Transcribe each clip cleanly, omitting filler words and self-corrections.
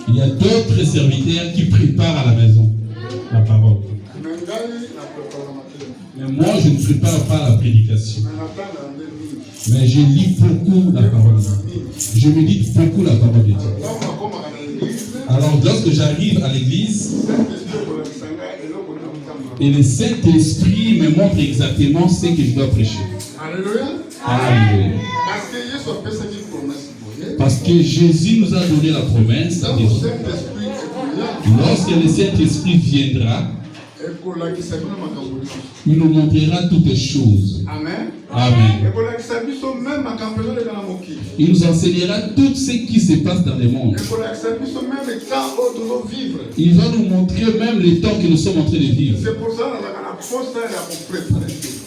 Il y a d'autres serviteurs qui préparent à la maison la parole. Mais moi, je ne prépare pas la prédication. Mais je lis beaucoup la parole. Je médite beaucoup la parole de Dieu. Alors, lorsque j'arrive à l'église, et le Saint-Esprit me montre exactement ce que je dois prêcher. Alléluia. Alléluia. Parce que Jésus nous a donné la promesse. Lorsque le Saint-Esprit viendra, il nous montrera toutes les choses. Amen. Amen. Il nous enseignera tout ce qui se passe dans le monde. Il va nous montrer même les temps que nous sommes en train de vivre.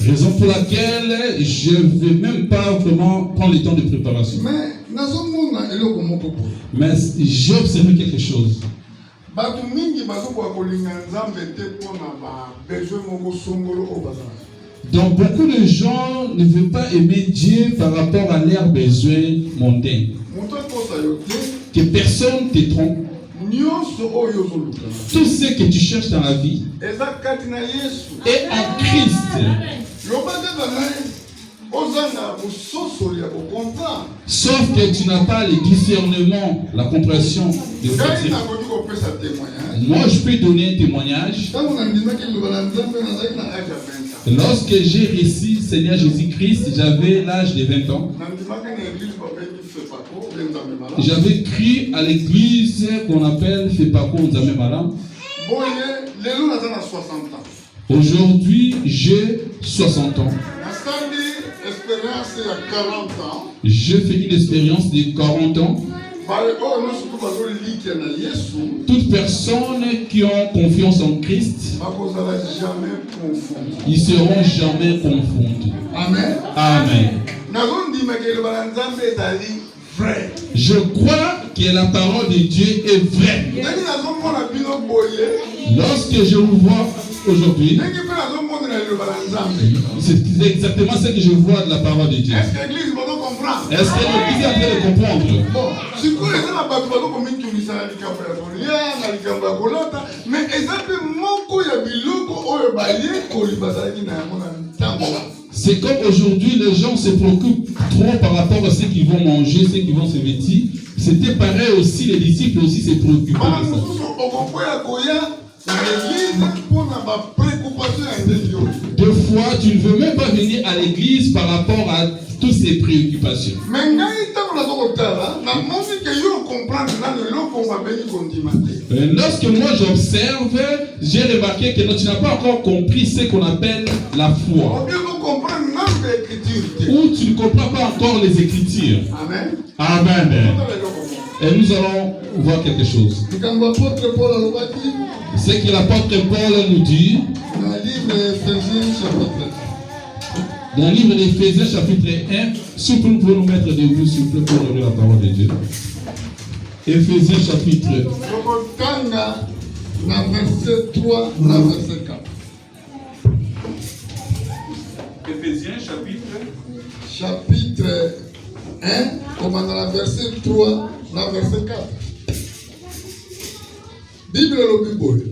Raison pour laquelle je ne vais même pas vraiment prendre le temps de préparation. Mais j'ai observé quelque chose. Donc beaucoup de gens ne veulent pas aimer Dieu par rapport à leurs besoins mondains. Que personne ne te trompe. Tout ce que tu cherches dans la vie est en Christ. Sauf que tu n'as pas le discernement, la compréhension de ce. Moi, je peux donner un témoignage. Lorsque j'ai reçu Seigneur Jésus-Christ, j'avais l'âge de 20 ans. J'avais cru à l'église qu'on appelle Fepako Nzamemala. Aujourd'hui, j'ai 60 ans. J'ai fait une expérience de 40 ans. Toutes personnes qui ont confiance en Christ, ils ne seront jamais confondus. Amen. Amen. Je crois que la parole de Dieu est vraie. Lorsque je vous vois aujourd'hui, c'est exactement ce que je vois de la parole de Dieu. Est-ce que l'église est en train de comprendre? C'est comme aujourd'hui, les gens se préoccupent trop par rapport à ce qu'ils vont manger, ce qu'ils vont se vêtir. C'était pareil aussi, les disciples aussi se préoccupaient de ça. Deux fois, tu ne veux même pas venir à l'église par rapport à toutes ces préoccupations. Lorsque moi j'observe, j'ai remarqué que tu n'as pas encore compris ce qu'on appelle la foi. Ou tu ne comprends pas encore les Écritures. Amen. Amen. Et nous allons voir quelque chose. Ce que l'apôtre Paul nous dit dans le livre d'Éphésiens chapitre 1, si vous pouvez nous mettre debout, s'il vous plaît, pour lire la parole de Dieu. Éphésiens chapitre verset 3, verset 4. Éphésiens chapitre 1, comme dans la verset 3, la verset 4. Bible le Bible.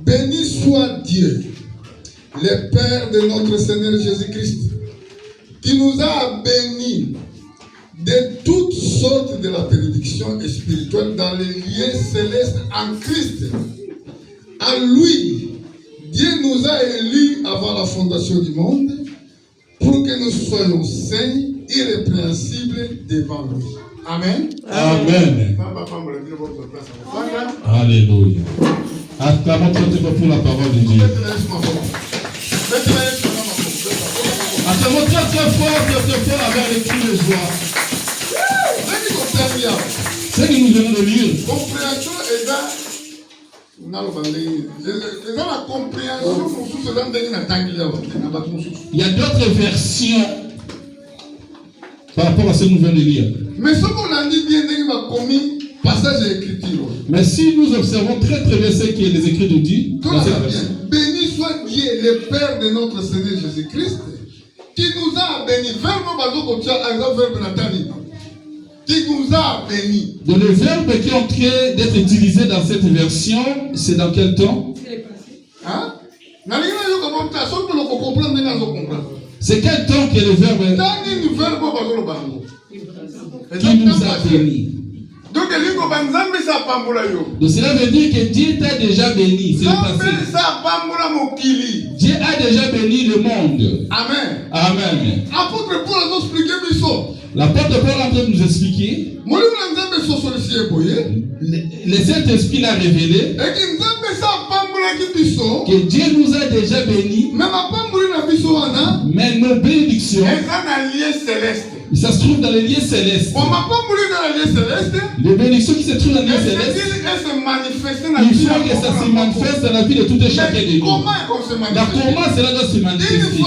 Béni soit Dieu, le Père de notre Seigneur Jésus-Christ, qui nous a bénis de toutes sortes de la bénédiction spirituelle dans les lieux célestes en Christ. En lui, Dieu nous a élus avant la fondation du monde pour que nous soyons saints, irrépréhensibles devant lui. Amen. Amen. Alléluia. Acclamons pour la parole de Dieu. Acclamons très fort avec les cris de joie. Ce que nous venons de lire. Compréhension est là. Il y a d'autres versions par rapport à ce que nous venons de lire. Mais ce qu'on a dit bien, il m'a commis passage et écriture. Mais si nous observons très bien ce que les Écritures disent, béni soit Dieu, le Père de notre Seigneur Jésus-Christ, qui nous a bénis. qui nous a bénis. Donc le verbe qui est en train d'être utilisé dans cette version, c'est dans quel temps? Hein? C'est quel temps que le verbe qui nous a bénis? Donc cela veut dire que Dieu t'a déjà béni. C'est le passé. Dieu a déjà béni le monde. Amen. Amen. Apôtre Paul a expliqué ça. L'apôtre Paul est en train de nous expliquer. Le Saint-Esprit l'a révélé que Dieu nous a déjà bénis, mais nos bénédictions, ça se trouve dans les lieux célestes. Les bénédictions qui se trouvent dans les lieux célestes, il faut que ça se manifeste dans la vie de tout et chacun de nous. Comment cela doit se manifester?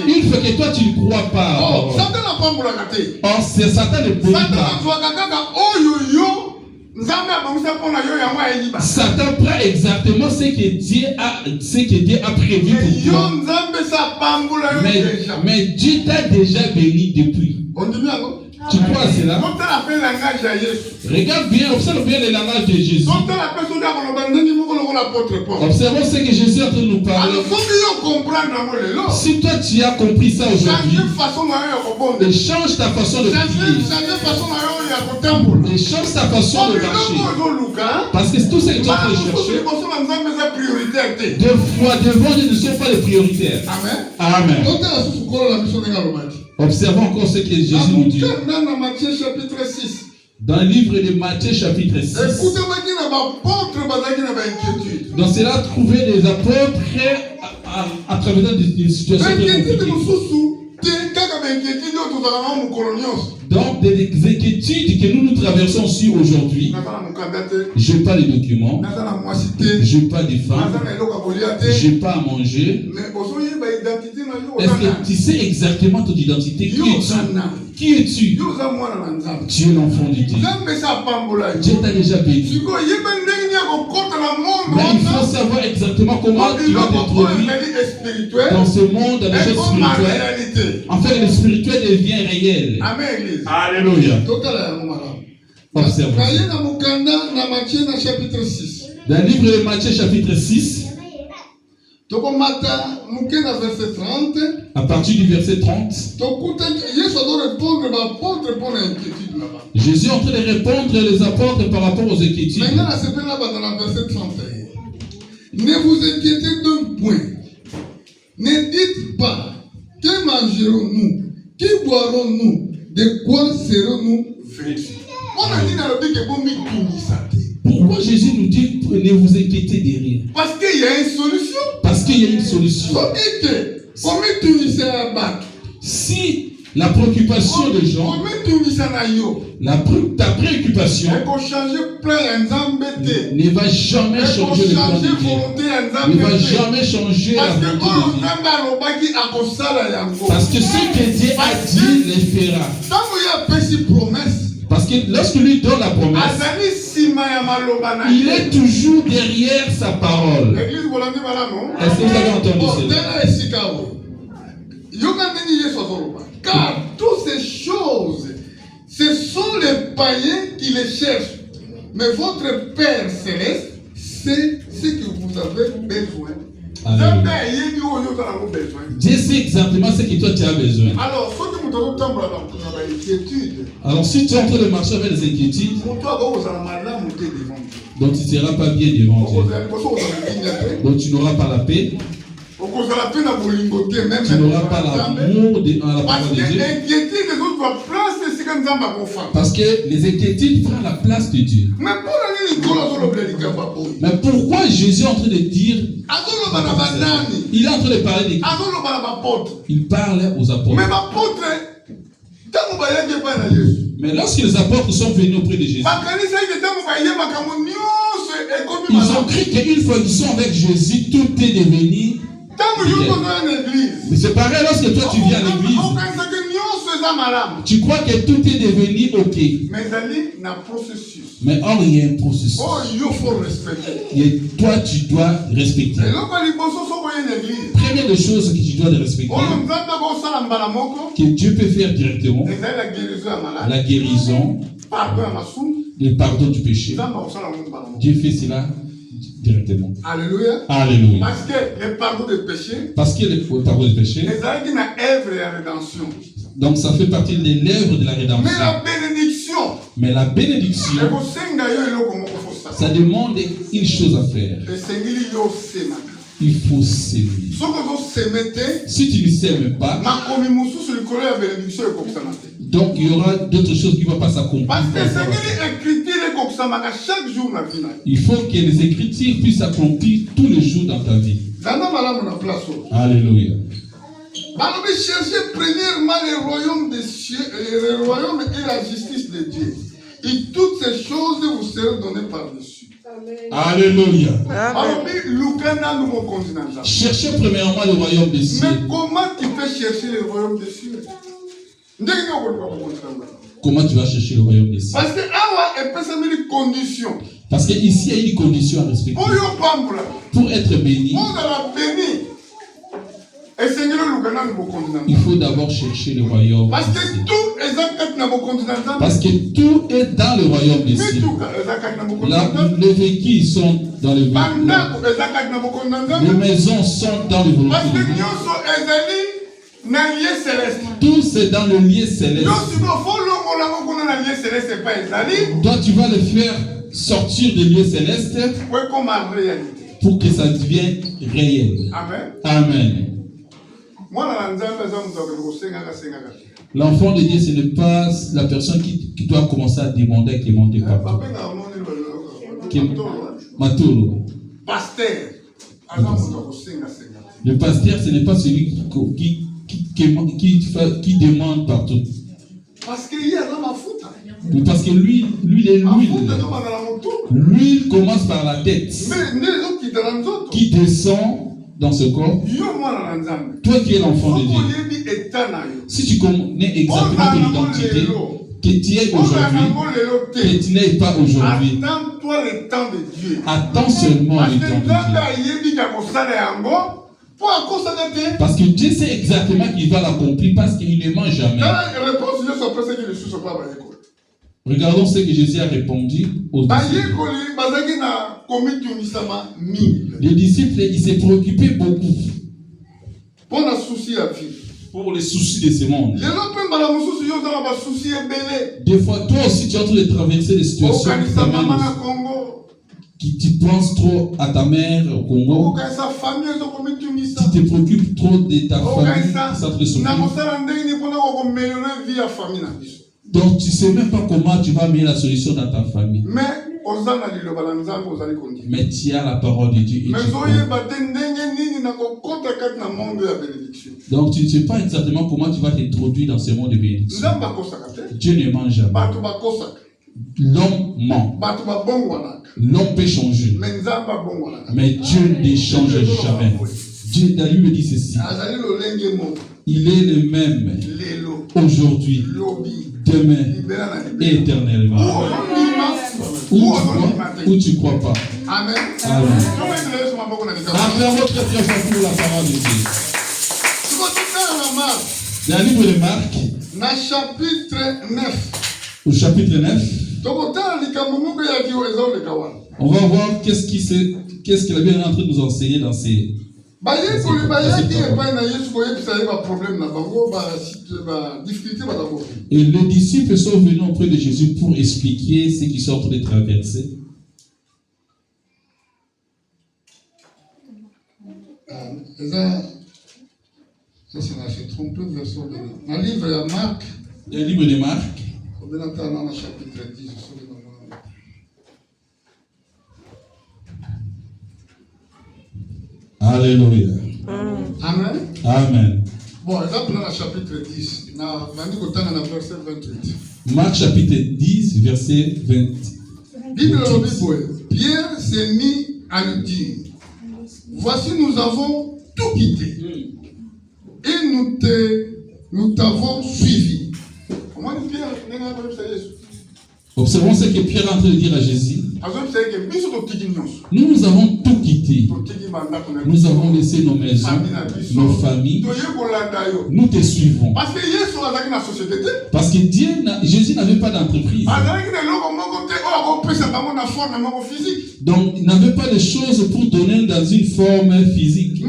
Une fois que toi tu ne crois pas. Or, c'est Satan ne peut pas. Satan prend exactement ce que Dieu a prévu pour toi. Mais Dieu t'a déjà béni depuis. Tu crois à cela? Regarde bien, observe bien le langage de Jésus. Observons ce que Jésus est en train de nous parler. Si toi tu as compris ça aujourd'hui, et change ta façon de prier, et change ta façon de marcher. Parce que c'est tout ce que tu es en train de chercher. Deux fois devant Dieu ne sont pas les prioritaires. Amen. Observons encore ce que Jésus nous dit. Dans le livre de Matthieu chapitre 6. Dans cela, trouver des apôtres à travers des situations très compliquées. Donc, des inquiétudes que nous traversons aussi aujourd'hui. Je n'ai pas les documents. Je n'ai pas de femmes. Je n'ai pas à manger. Est-ce que tu sais exactement ton identité? Qui es-tu? Qui es-tu? Tu es l'enfant de Dieu. Dieu t'a déjà béni. Mais il faut savoir exactement comment tu vas t'introduire dans ce monde, dans les choses spirituelles. En fait, le spirituel devient réel. Amen. Alléluia. Observe. Dans le livre de Matthieu chapitre 6. À partir du verset 30, Jésus est en train de répondre les apôtres par rapport aux inquiétudes. Ne vous inquiétez donc point. Ne dites pas, que mangerons-nous? Qui boirons-nous? De quoi serons-nous vêtus? Pourquoi Jésus nous dit ne vous inquiétez de rien? Parce qu'il y a une solution. Parce qu'il y a une solution. Si la préoccupation des gens, ta préoccupation ne va jamais changer le plan de Dieu, ne va jamais changer la volonté de Dieu. Parce que ce que Dieu a dit, le fera. Parce que lorsque lui donne la promesse, il est toujours derrière sa parole. Est-ce que vous avez entendu cela? Car toutes ces choses, ce sont les païens qui les cherchent. Mais votre Père Céleste sait ce que vous avez besoin. Dieu sait exactement ce que toi tu as besoin. Alors si tu es en train de marcher avec les inquiétudes, donc tu ne seras pas bien devant Dieu. Donc tu n'auras pas la paix. Tu n'auras pas l'amour dans la parole de Dieu. Parce que les inquiétudes prennent la place de Dieu. Mais pourquoi Jésus est en train de dire, il est en train de parler des... Il parle aux apôtres. Mais lorsque les apôtres sont venus auprès de Jésus, ils ont cru qu'une fois qu'ils sont avec Jésus, tout est devenu... Mais c'est pareil lorsque toi tu viens à l'église. Tu crois que tout est devenu ok. Mais or, il y a un processus. Et toi, tu dois respecter. Première des choses que tu dois respecter, que Dieu peut faire directement, la guérison, le pardon du péché. Dieu fait cela directement. Alléluia. Alléluia. Parce que le pardon du péché, donc ça fait partie de l'œuvre de la rédemption. Mais la bénédiction, ça demande une chose à faire. Il faut s'aimer. Si tu ne s'aimes pas, donc il y aura d'autres choses qui ne vont pas s'accomplir. Il faut que les Écritures puissent s'accomplir tous les jours dans ta vie. Alléluia. Cherchez premièrement le royaume des cieux, le royaume et la justice de Dieu. Et toutes ces choses vous seront données par-dessus. Alléluia. Cherchez premièrement le royaume des cieux. Mais comment tu peux chercher le royaume des cieux? Comment tu vas chercher le royaume des cieux? Parce que une condition. Parce qu'ici, il y a une condition à respecter. Pour être béni, il faut d'abord chercher le royaume. Parce que tout est dans le royaume des cieux. Les véhicules sont dans le véhicule. Les maisons sont dans le véhicule. Tout c'est dans le lieu céleste. Toi, tu vas le faire sortir du lieu céleste pour que ça devienne réel. Amen. Amen. L'enfant de Dieu, ce n'est pas la personne qui doit commencer à demander partout. Matolo. Le pasteur, ce n'est pas celui qui demande partout. Parce que lui, l'huile commence par la tête, qui descend dans ce corps. Toi qui es l'enfant de Dieu, si tu connais exactement ton identité, que tu es aujourd'hui, que tu n'es pas aujourd'hui, attends-toi le temps de Dieu. Attends seulement le temps de Dieu. Parce que Dieu sait exactement qu'il va l'accomplir parce qu'il ne ment jamais. Regardons ce que Jésus a répondu aux disciples. Les disciples, ils se préoccupaient beaucoup pour les soucis de ce monde. Des fois, toi aussi, tu es en train de traverser des situations qui tu penses trop à ta mère au Congo. Tu te préoccupes trop de ta famille. Ça te donc, tu ne sais même pas comment tu vas mettre la solution dans ta famille. Mais tu as la parole de Dieu. Donc, tu ne sais pas exactement comment tu vas t'introduire dans ce monde de bénédiction. Dieu ne ment jamais. L'homme ment. L'homme peut changer. Mais Dieu ne change jamais. Dieu, David me dit ceci. Il est le même aujourd'hui, demain et éternellement. Ou tu ne crois pas. Amen. Amen. Après votre prière pour la parole de Dieu. Dans le livre de Marc, au chapitre 9, on va voir qu'est-ce que la Bible est en train de nous enseigner dans ces. Et les disciples sont venus auprès de Jésus pour expliquer ce qu'ils sont en train de traverser. Ça, c'est trompé de version de un livre de Marc. Le livre de Marc. Chapitre 10. Alléluia. Amen. Amen. Bon, exemple dans le chapitre 10, verset 28. Marc chapitre 10, verset 20. Pierre s'est mis à lui dire, voici nous avons tout quitté et nous t'avons suivi. Observons ce que Pierre est en train de dire à Jésus. Nous avons tout quitté. Nous avons laissé nos maisons, nos familles. Nous te suivons. Parce que Jésus n'avait pas d'entreprise. Donc, il n'avait pas de choses pour donner dans une forme physique.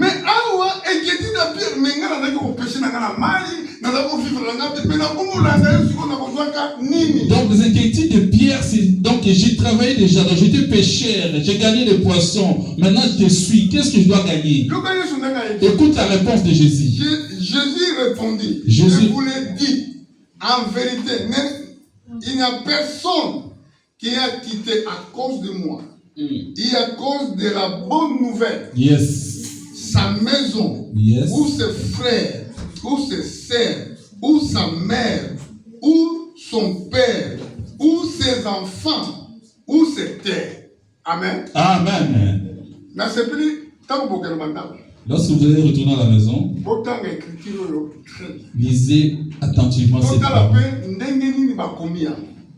Donc, les inquiétudes de Pierre, c'est donc j'ai travaillé déjà, donc j'étais pêcheur, j'ai gagné des poissons, maintenant je te suis, qu'est-ce que je dois gagner? Écoute la réponse de Jésus. Jésus répondit, je vous l'ai dit, en vérité, il n'y a personne qui a quitté à cause de moi, et à cause de la bonne nouvelle, sa maison, ou ses frères, ou ses sœurs, ou sa mère, ou son père, ou ses enfants, ou ses terres. Amen. Amen. Lorsque vous allez retourner à la maison, lisez attentivement cette parole.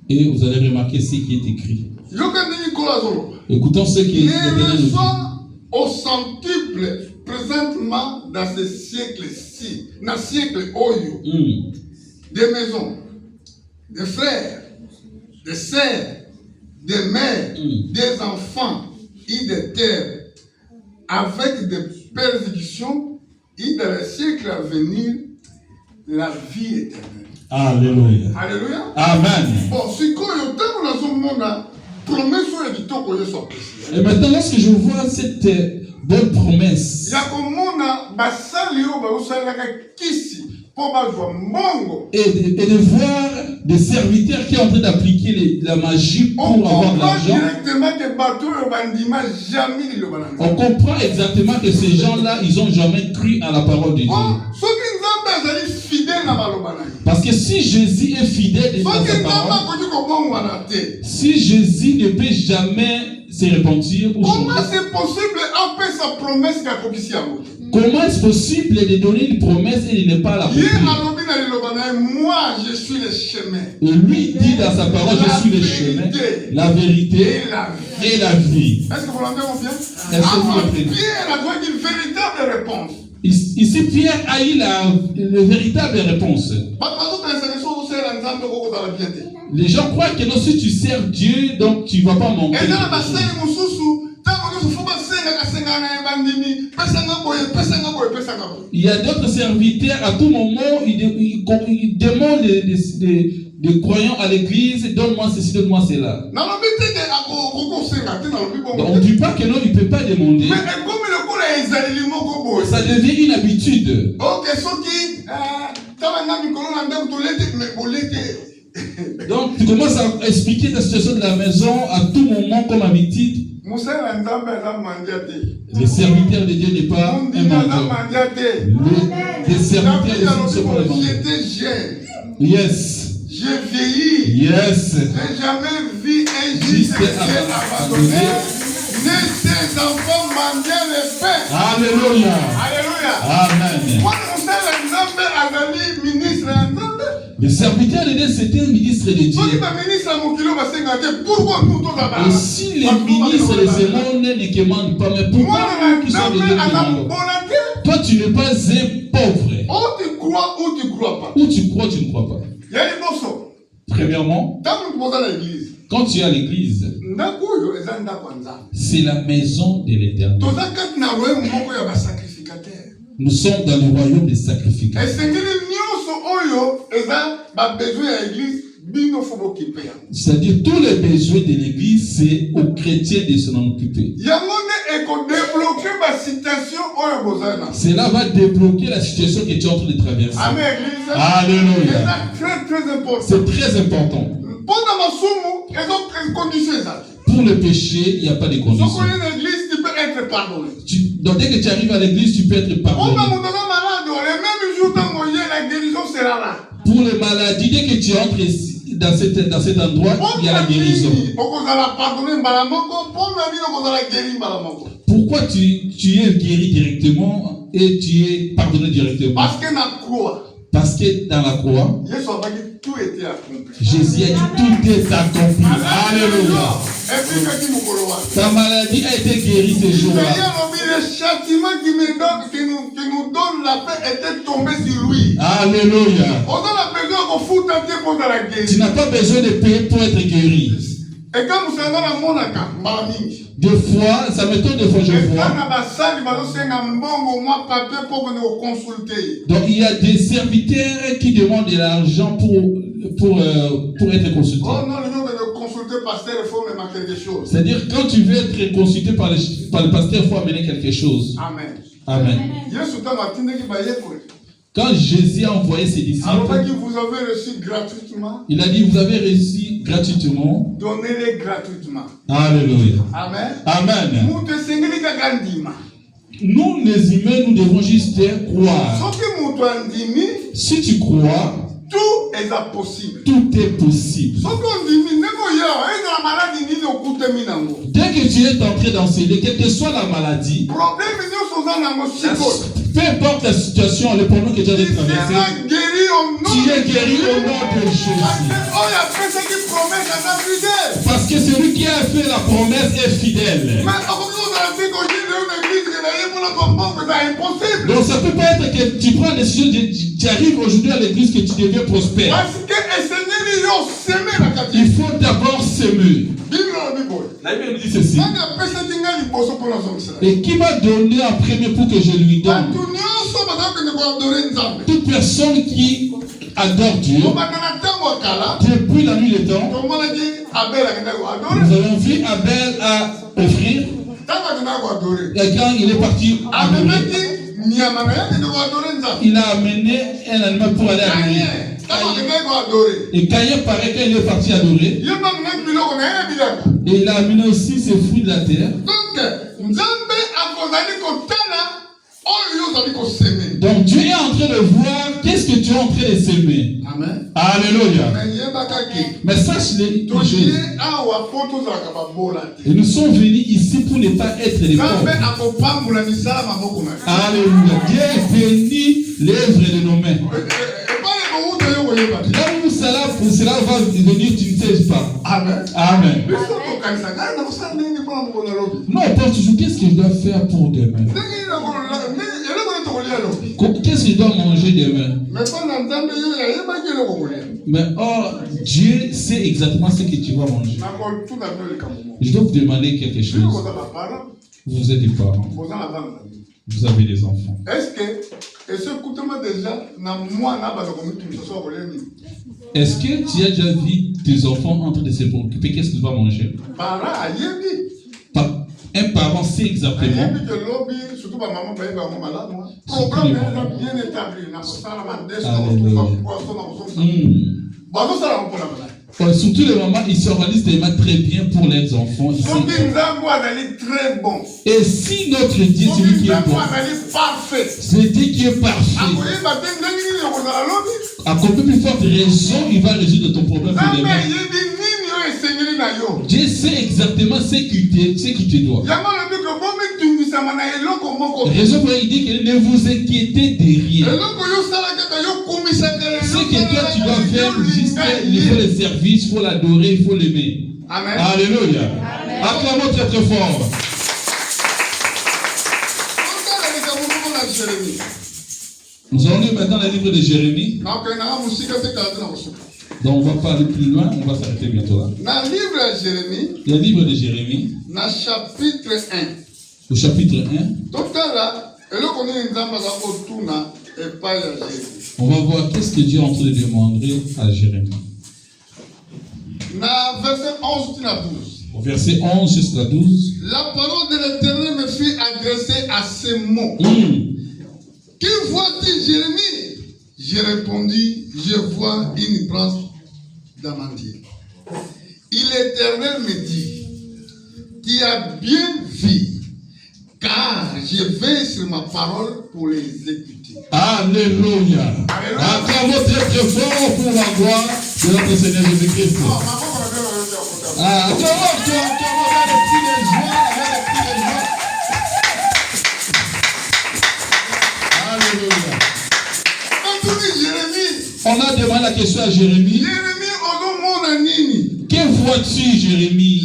Et vous allez remarquer ce qui est écrit. Écoutons ce qui est écrit. Au centuple présentement dans ce siècle-ci, dans ce siècle Oyo, des maisons, des frères, des sœurs, des mères, des enfants et des terres, avec des persécutions, et dans le siècle à venir, la vie éternelle. Alléluia. Alléluia. Amen. Bon, si quand on dans ce monde, promesse est du. Et maintenant, lorsque je vois cette bonne promesse, et de voir des serviteurs qui sont en train d'appliquer la magie pour avoir de l'argent, on comprend exactement que ces gens-là, ils n'ont jamais cru à la parole de Dieu. Parce que si Jésus est fidèle dans sa parole, si Jésus ne peut jamais se repentir ou changer, comment est-ce possible de donner une promesse et de ne pas la accomplir? Moi, je suis le chemin. Et lui dit dans sa parole, je suis le chemin, la vérité et la vie. Est-ce que vous l'entendez bien? Est-ce que vous l'entendez? Pierre a donné une véritable réponse. Ici, Pierre a eu la véritable réponse. Les gens croient que non, si tu sers Dieu, donc tu ne vas pas manquer. Il y a d'autres serviteurs, à tout moment, ils demandent des croyants à l'église, donne-moi ceci, donne-moi cela. On ne dit pas que non, il ne peut pas demander. Ça devient une habitude. Donc tu commences à expliquer ta situation de la maison à tout moment comme habitude. Le serviteur de Dieu n'est pas un mendiant. Les serviteurs de Dieu ne sont pas les mendiants. J'étais jeune. Yes. J'ai vieilli. Yes. J'ai jamais vu un juste abandonné. Ni ses enfants mendiant le pain. Alléluia. Alléluia. Amen. Le serviteur de Dieu, c'était un ministre de Dieu. Et si les ministres de ce monde ne commandent pas, mais pourquoi nous qui sommes de Dieu demandons? Toi, tu n'es pas un pauvre. Ou tu crois ou tu ne crois pas. Ou tu crois, tu ne crois pas. Premièrement, quand tu es à l'église, c'est la maison de l'Éternel. Nous sommes dans le royaume des sacrificateurs. C'est-à-dire tous les besoins de l'église, c'est aux chrétiens de s'en occuper. Cela va débloquer la situation que tu es en train de traverser. Alléluia. C'est très important. Pour le péché, il n'y a pas de conditions. Donc dès que tu arrives à l'église, tu peux être pardonné. Pour les maladies, dès que tu entres dans cet endroit, il y a la guérison. Pourquoi tu es guéri directement et tu es pardonné directement? Parce que dans la croix, tout était accompli. Jésus a dit tout est accompli. Alléluia. Ta maladie a été guérie ces jours-là. Le châtiment qui nous donne la paix était tombé sur lui. Alléluia. Tu n'as pas besoin de payer pour être guéri. Et quand vous savez la monaka, des fois, ça m'étonne des fois, je vois. Donc il y a des serviteurs qui demandent de l'argent pour être consultés. Oh non, le consulter pasteur, il faut me marquer quelque chose. C'est-à-dire quand tu veux être consulté par le pasteur, il faut amener quelque chose. Amen. Amen. Quand Jésus a envoyé ses disciples, vous avez reçu gratuitement. Il a dit, vous avez reçu gratuitement. Donnez-les gratuitement. Alléluia. Amen. Amen. Nous, les humains, nous devons juste croire. Si tu crois, tout est possible. Tout est possible. Dès que tu es entré dans ce lieu, quelle que soit la maladie, peu importe la situation, le problème que tu as traversé, tu es guéri au nom de Jésus. Parce que celui qui a fait la promesse est fidèle. Donc ça ne peut pas être que tu prends la décision, tu arrives aujourd'hui à l'église que tu deviens prospère. Il faut d'abord s'aimer. La Bible dit ceci. Et qui m'a donné en premier pour que je lui donne? Toute personne qui adore Dieu, depuis la nuit des temps, nous avons vu Abel à offrir. Et quand il est parti adorer, il a amené un animal pour aller adorer. Et Caïn, pareil, quand il est parti adorer, et il a amené aussi ses fruits de la terre. Donc Dieu est en train de voir qu'est-ce que tu es en train de s'aimer. Amen. Alléluia. Mais sache-les, et nous sommes venus ici pour ne pas être des pauvres. Alléluia. Dieu bénit l'œuvre de nos mains. Là où cela va venir, tu ne sais pas. Amen. Amen. Non, on pense toujours, qu'est-ce que je dois faire pour demain? Qu'est-ce que je dois manger demain? Mais Dieu sait exactement ce que tu vas manger. Je dois vous demander quelque chose. Vous êtes des parents. Vous avez des enfants. Est-ce que tu as déjà vu tes enfants en train de se préoccuper qu'est-ce qu'ils vont manger? Un parent sait exactement. Surtout les mamans, ils s'organisent tellement très bien pour les enfants. Et si notre Dieu, celui qui est bon, c'est Dieu qui est parfait, à combien plus forte raison, il va résoudre ton problème pour demain. Dieu sait exactement ce qui te doit. Raison pour il dit que ne vous inquiétez de rien. Ce que toi tu dois faire, juste il faut le service, il faut l'adorer, il faut l'aimer. Amen. Alléluia. Acclamons très très fort. Nous allons lire maintenant le livre de Jérémie. Donc on va parler plus loin, on va s'arrêter bientôt là. Le livre de Jérémie. Chapitre 1. Au chapitre 1. On va voir qu'est-ce que Dieu est en train de demander à Jérémie. Verset 11 à 12. Au verset 11 jusqu'à 12. La parole de l'Éternel me fut adressée à ces mots. Que vois-tu, Jérémie? J'ai répondu, je vois une branche d'amandier. Et l'Éternel me dit, tu as bien vu, car je vais sur ma parole pour les exécuter. Alléluia. Acclamons très très fort pour la gloire de notre Seigneur Jésus-Christ. Alléluia. vois-tu, Jérémie?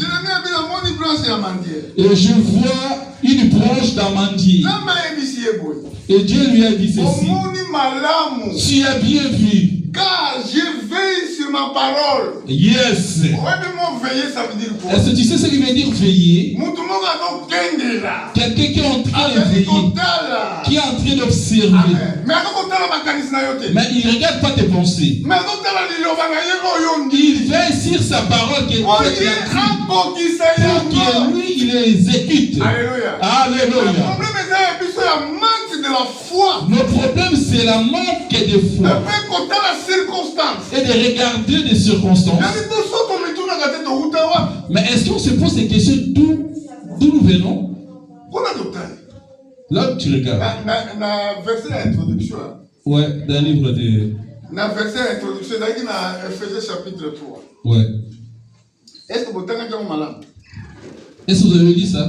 Et je vois une branche d'amandier. Et Dieu lui a dit ceci. Tu as bien vu. Car je veille sur ma parole. Yes. Veiller, ça veut dire quoi? Est-ce que tu sais ce qui veut dire veiller? Quelqu'un qui est en train de veiller, qui est en train d'observer. Mais il ne regarde pas tes pensées. Il veille sur sa parole qu'il a écrite pour que lui, il les exécute. Alléluia. Alléluia. Le problème, c'est la manque de foi. Et de regarder des circonstances. Mais est-ce qu'on se pose des questions d'où nous venons? Là, tu regardes. Verset introduction. Ouais, dans le livre de. Verset introduction, dans Ephésiens chapitre 3. Ouais. Est-ce que vous avez malade? Est-ce que vous avez lu ça?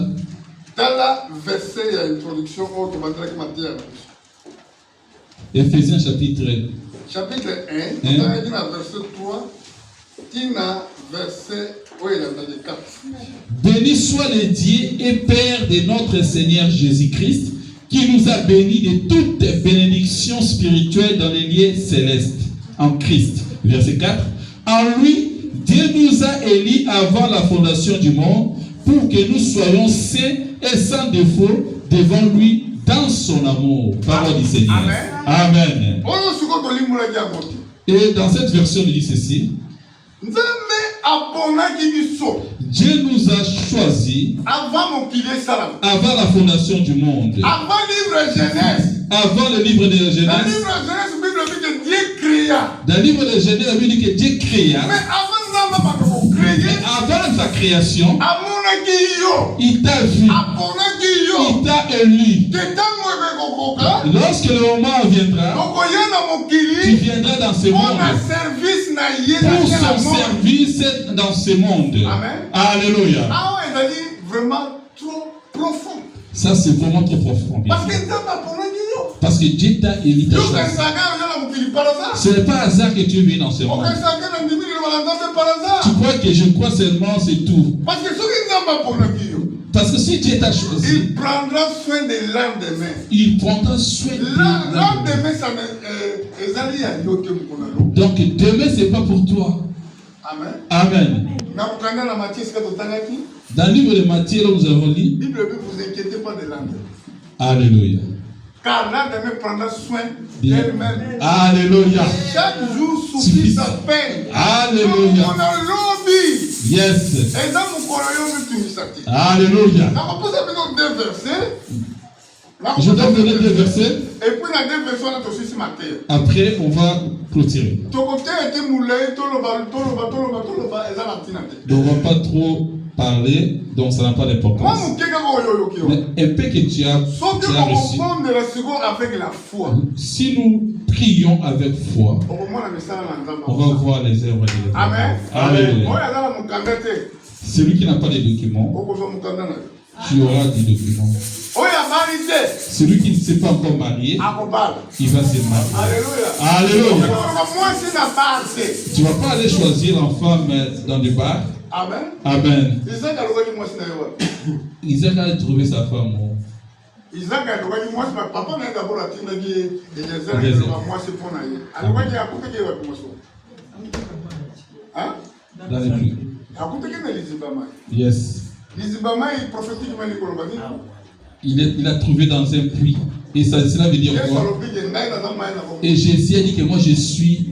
Dans la verset introduction, autre matière. Ephésiens chapitre 1, on a dit dans verset 3, qui n'a verset 4. Béni soit le Dieu et Père de notre Seigneur Jésus-Christ, qui nous a bénis de toutes bénédictions spirituelles dans les lieux célestes, en Christ. Verset 4. En lui, Dieu nous a élus avant la fondation du monde, pour que nous soyons saints et sans défaut devant lui dans son amour. Parole du Seigneur. Amen. Amen. Et dans cette version, il dit ceci. Dieu nous a choisis avant la fondation du monde. Avant le livre de Genèse. Dans le livre de Genèse, la Bible dit que Dieu créa. Mais avant sa création, il t'a vu. Il t'a élu. Lorsque le moment viendra, tu viendras dans ce monde pour son service dans ce monde. Amen. Alléluia. Vraiment trop profond. Ça, c'est vraiment trop profond. Parce que Dieu t'a élu. Ce n'est pas hasard que tu vis dans ce monde. Tu crois que je crois seulement, c'est tout. Parce que si Dieu t'a choisi, il prendra soin de l'endemain. Il prendra soin de l'endemain. Donc demain, ce n'est pas pour toi. Amen. Amen. Dans le livre de Matthieu, là, nous avons lu. Bible, vous inquiétez pas de l'endemain. Alléluia. Car l'endemain prendra soin d'elle-même. Alléluia. Chaque jour suffit sa peine. Alléluia. Yes. Alléluia. Je dois donner 2 versets. Et puis la 2 versets, on a aussi ce matin. Après, on va clôturer. Donc on ne va pas trop parler, donc ça n'a pas d'importance. Mais un peu que tu as reçu. Si nous prions avec foi, on va voir les œuvres de Dieu. Amen. Amen. Celui qui n'a pas de documents, tu auras des documents. Celui qui ne s'est pas encore marié, il va se marier. Alléluia. Tu ne vas pas aller choisir une femme dans le bar. Amen. Amen. Isaac a trouvé sa femme. Isaac a trouvé moi, papa n'a d'abord la tine de moi c'est pour naïe. Alors il y a coupé qui va commencer. Hein? Dans les pluies. A coupé qui n'a l'Izibama. Yes. L'Izibama est prophétiquement les Colombani. Il a trouvé dans un puits. Et ça, cela veut dire quoi? Et Jésus a dit que moi je suis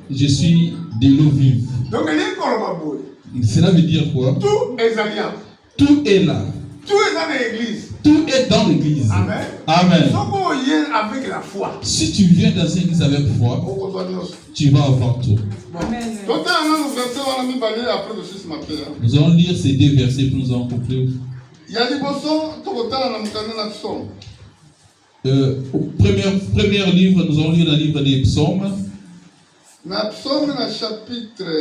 de l'eau vive. Donc il est Colombo. Cela veut dire quoi? Tout est alliant. Tout est là. Tout est dans l'église. Tout est dans l'église. Amen. Amen. Avec la foi. Si tu viens dans une église avec foi, tu vas avoir tout. Nous allons lire ces 2 versets pour nous en conclure. Premier livre, nous allons lire le livre des psaumes. Psaume chapitre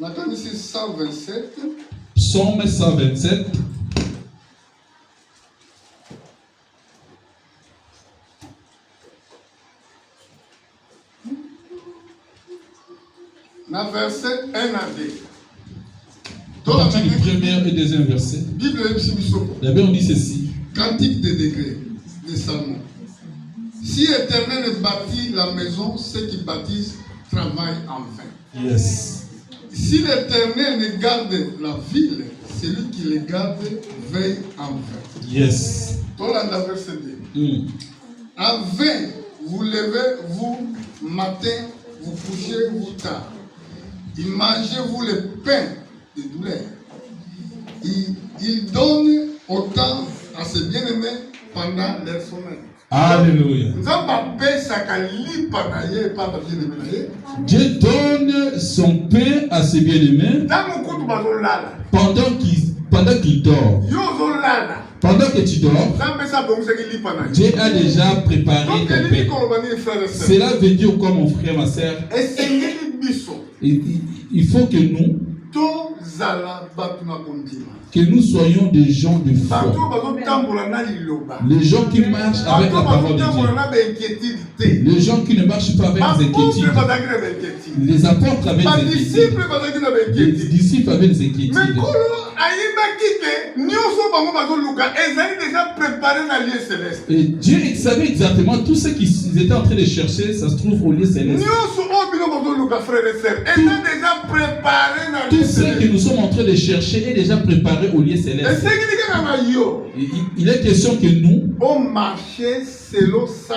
127. Psaume 127. Verset 1 à 2. À partir du premier et deuxième verset. La Bible dit ceci. Cantique des degrés, des Salmons. Si l'Éternel bâtit la maison, ceux qui bâtissent travaillent en vain. Yes. Si l'Éternel ne garde la ville, celui qui les garde veille en vain. Yes. Voilà le verset 2. En vain, vous levez, vous matin, vous couchez, vous tard. Et mangez-vous le pain de douleur. Il donne autant à ses bien-aimés pendant leur sommeil. Alléluia. Dieu donne son pain à ses bien-aimés pendant qu'il dort. Pendant que tu dors, Dieu a déjà préparé ton pain. Cela veut dire quoi, mon frère, ma soeur? Il faut que nous soyons des gens de foi. Les gens qui marchent avec la parole de Dieu. Les gens qui ne marchent pas avec des inquiétudes. Les apôtres avaient des inquiétudes. Les disciples avaient des inquiétudes. Et Dieu savait exactement tout ce qu'ils étaient en train de chercher, ça se trouve au lieu céleste. Tout ce que nous sommes en train de chercher est déjà préparé au lieu céleste. Il est question que nous marchons selon sa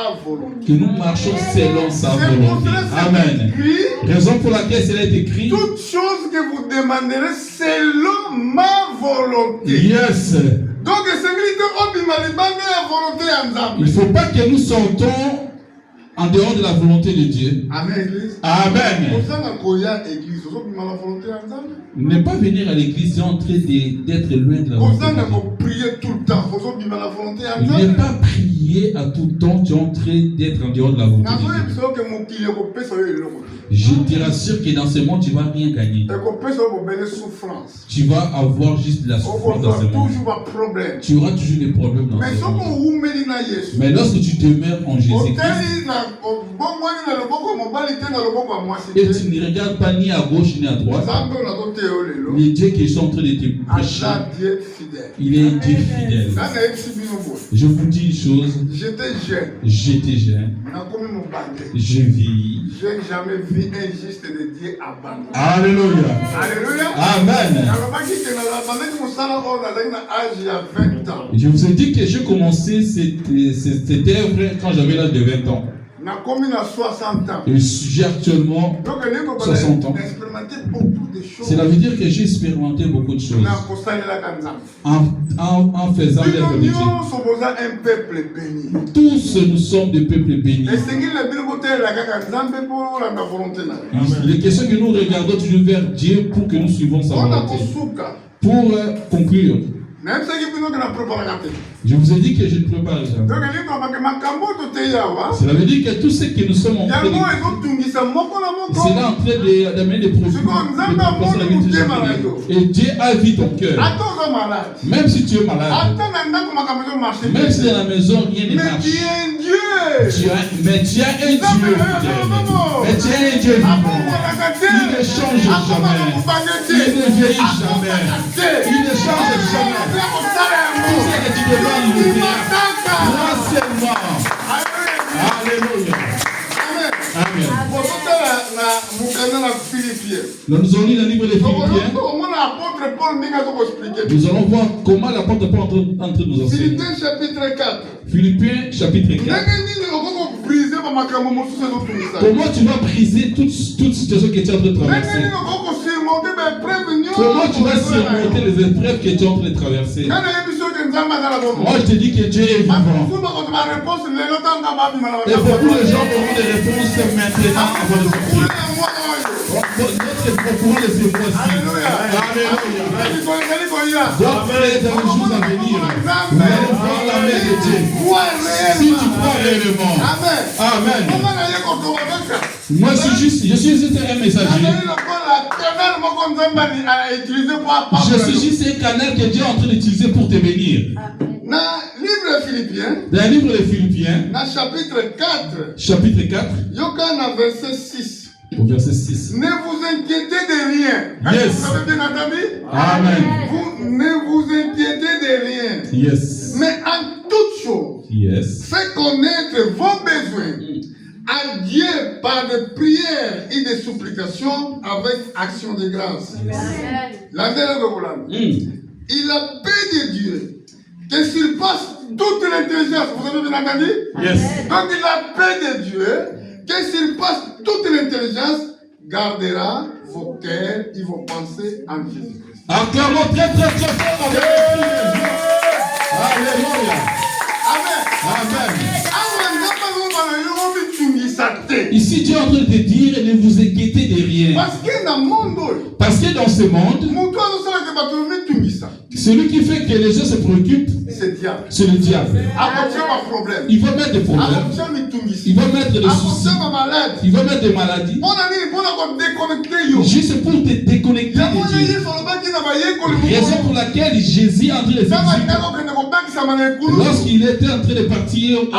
volonté. Amen. Raison pour laquelle cela est écrit. Toute chose que vous demanderez selon ma volonté. Yes. Donc, il ne faut pas que nous sortons en dehors de la volonté de Dieu. Amen. Amen. Ne pas venir à l'église, c'est en train d'être loin de la volonté de Dieu. Ne pas prier à tout temps, tu es en train d'être en dehors de la volonté de Dieu. Je te rassure que dans ce monde, tu ne vas rien gagner. Tu vas avoir juste de la souffrance dans ce monde. Tu auras toujours des problèmes dans ce monde. Mais lorsque tu demeures en Jésus-Christ, et tu ne regardes pas ni à gauche ni à droite, le Dieu qui est en train de te prêcher, il est Dieu fidèle. Je vous dis une chose. J'étais jeune. Je vis. Je n'ai jamais vu un juste de Dieu abandonné. Alléluia. Alléluia. Amen. Je vous ai dit que j'ai commencé cette œuvre quand j'avais l'âge de 20 ans. Et j'ai actuellement 60 ans. Cela veut dire que j'ai expérimenté beaucoup de choses en faisant l'œuvre de Dieu. Tous nous sommes des peuples bénis. Les questions que nous regardons toujours vers Dieu pour que nous suivons sa volonté. Pour conclure, je vous ai dit que je ne prépare jamais. Cela veut dire que tout ce que nous sommes en train de faire, c'est là en train d'amener des produits. Et Dieu a vu ton cœur. Même si tu es malade, même si dans la maison rien ne marche, mais tu as un Dieu fidèle. Mais tu as un Dieu vivant. Il ne change jamais. Il ne vieillit jamais. Il ne change jamais. Tout ce que tu demandes, il le fait. Moi seulement. Alléluia. Amen. Nous allons lire le livre des Philippiens. Nous allons voir comment l'apôtre Paul est en train de nous enseigner. Philippiens chapitre 4. Philippiens chapitre 4. Comment tu vas briser toute situation que tu es en train de traverser? Comment tu vas surmonter les épreuves que tu es en train de traverser? Moi je te dis que Dieu est vivant. Et beaucoup de gens auront des réponses maintenant avant de sortir. Notre courant de ces fois-ci. Alléluia. Donc frères, dans les jours à venir, nous allons voir la main de Dieu. Si tu crois réellement. Amen. Moi je suis juste un messager. Je suis juste un canal que Dieu est en train d'utiliser pour te bénir. Dans le livre de Philippiens, chapitre 4, chapitre 4, verset 6. Au verset 6. Ne vous inquiétez de rien. Yes. Vous avez bien entendu? Amen. Vous ne vous inquiétez de rien. Yes. Mais en toute chose, Yes. faites connaître vos besoins à Dieu par des prières et des supplications avec action de grâce. La dernière de Volant. Et la paix de Dieu qui surpasse toute l'intelligence. Vous avez bien entendu? Yes. Donc la paix de Dieu qui surpasse toute l'intelligence gardera vos cœurs et vos pensées en Jésus-Christ. Acclamons très très très fort avec le cri de joie. Alléluia. Amen. Amen. Ici, Dieu est en train de te dire, ne vous inquiétez de rien. Parce que dans ce monde, celui qui fait que les gens se préoccupent, c'est le diable. Il va mettre des problèmes. Il va mettre des soucis. Il va mettre des maladies. Juste pour te déconnecter de Dieu. Raison pour laquelle Jésus est en train de faire. Lorsqu'il était en train de partir à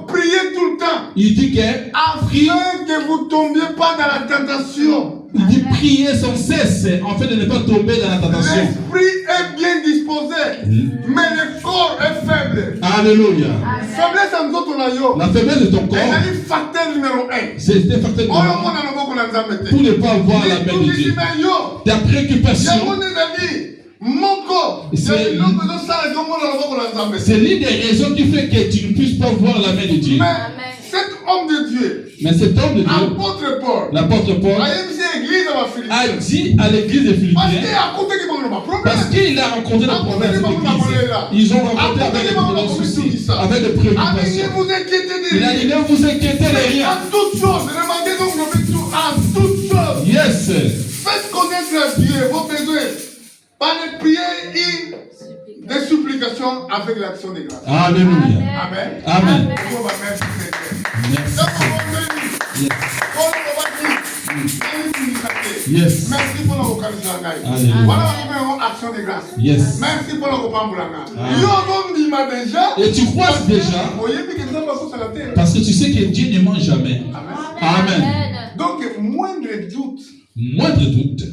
prier tout le temps. Il dit que afin que vous ne tombiez pas dans la tentation. Il dit prier sans cesse afin de ne pas tomber dans la tentation. L'esprit est bien disposé, mais le corps est faible. Alléluia. Faiblesse en d'autres. La faiblesse de ton corps, c'est facteur numéro 1. C'était facteur numéro 1 pour ne pas avoir la main de Dieu. Ta préoccupation, c'est l'une des raisons qui fait que tu ne puisses pas voir la main de Dieu. Mais cet homme de Dieu, l'apôtre Paul, a dit à l'église de Philippiens, parce qu'il a rencontré des problèmes avec l'église. Ils ont rencontré avec des problèmes soucis, avec des préoccupations. Il a dit, ne vous inquiétez de rien. En toutes choses, demandez donc le victoire en toutes choses. Yes. Faites connaître Dieu vos besoins par les prières et des supplications avec l'action de grâce. Alléluia. Amen. Amen. Merci. Yes. Merci pour la vocalisation. Voilà la action de grâce. Yes. Merci pour la déjà. Et tu crois déjà, parce que tu sais que Dieu ne ment jamais. Amen. Donc, moindre doute. Moindre doute.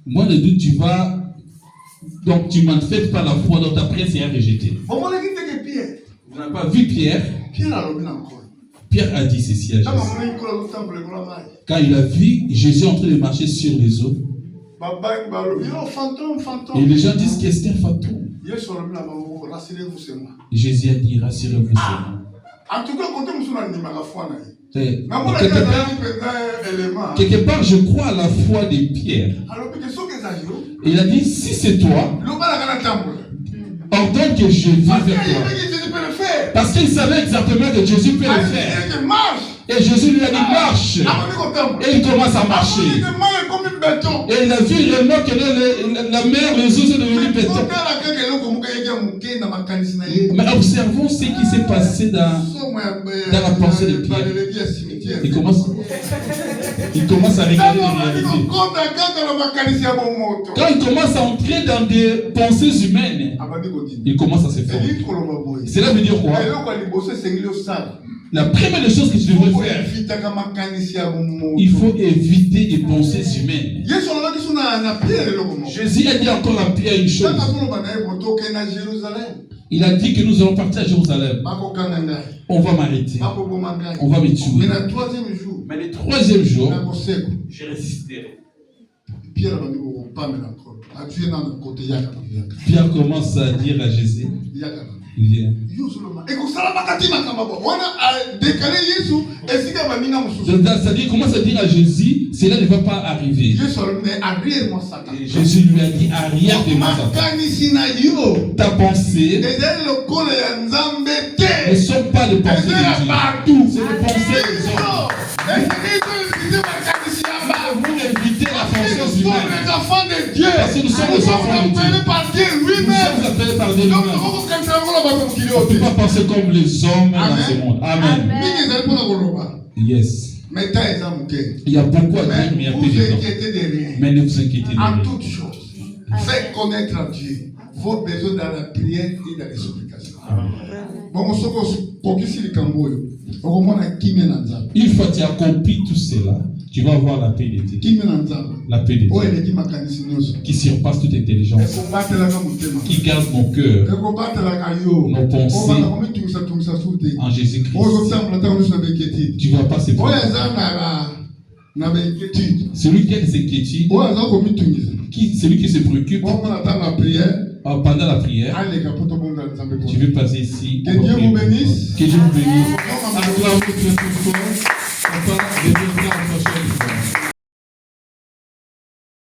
Moindre doute, tu vas. Donc, tu manifestes pas la foi, donc ta prière sera rejetée. Vous n'avez pas vu Pierre. Pierre a dit ceci à Jésus. Quand il a vu Jésus en train de marcher sur les eaux, et les gens disent que c'est un fantôme. Jésus a dit, rassurez-vous, c'est moi. En tout cas, quelque part, je crois à la foi de Pierre. Et il a dit, si c'est toi, ordonne que je vienne vers toi. Parce qu'il savait exactement que Jésus peut le faire. Et Jésus lui a dit, marche. Et il commence à marcher. Et il a vu réellement que la mer, les eaux sont devenues béton. Mais observons ce qui s'est passé dans la pensée de Pierre. Il commence à regarder les réalités. Quand il commence à entrer dans des pensées humaines, il commence à se faire. Cela veut dire quoi? La première des choses que tu devrais faire, il faut éviter des pensées humaines. Jésus a dit encore à Pierre une chose. Il a dit que nous allons partir à Jérusalem. On va m'arrêter. On va me tuer. Mais le troisième jour, je résisterai. Pierre commence à dire à Jésus, viens. C'est-à-dire, commence à dire à Jésus, cela ne va pas arriver. Et Jésus lui a dit, arrière de moi. Ta pensée ne sont pas les pensées de Dieu. C'est les pensées des hommes. Vous évitez la pensée humaine. Parce que nous sommes les enfants de Dieu. Nous sommes appelés par des humains. On ne peut pas penser comme les hommes dans ce monde. Amen. Yes. Il y a beaucoup à dire, mais il y a peu de temps. Mais ne vous inquiétez de rien. En toute chose, faites connaître à Dieu vos besoins dans la prière et dans les supplications. Bon, on se pose pour qui s'il est Une fois que tu as compris tout cela, tu vas avoir la paix de Dieu. La paix de Dieu qui surpasse toute intelligence, qui garde nos cœurs, nos pensées en Jésus-Christ. Tu ne vas pas se préoccuper. Celui qui a des inquiétudes, celui qui se préoccupe pendant la prière, tu veux passer ici. Que Dieu vous bénisse. Que Dieu vous bénisse.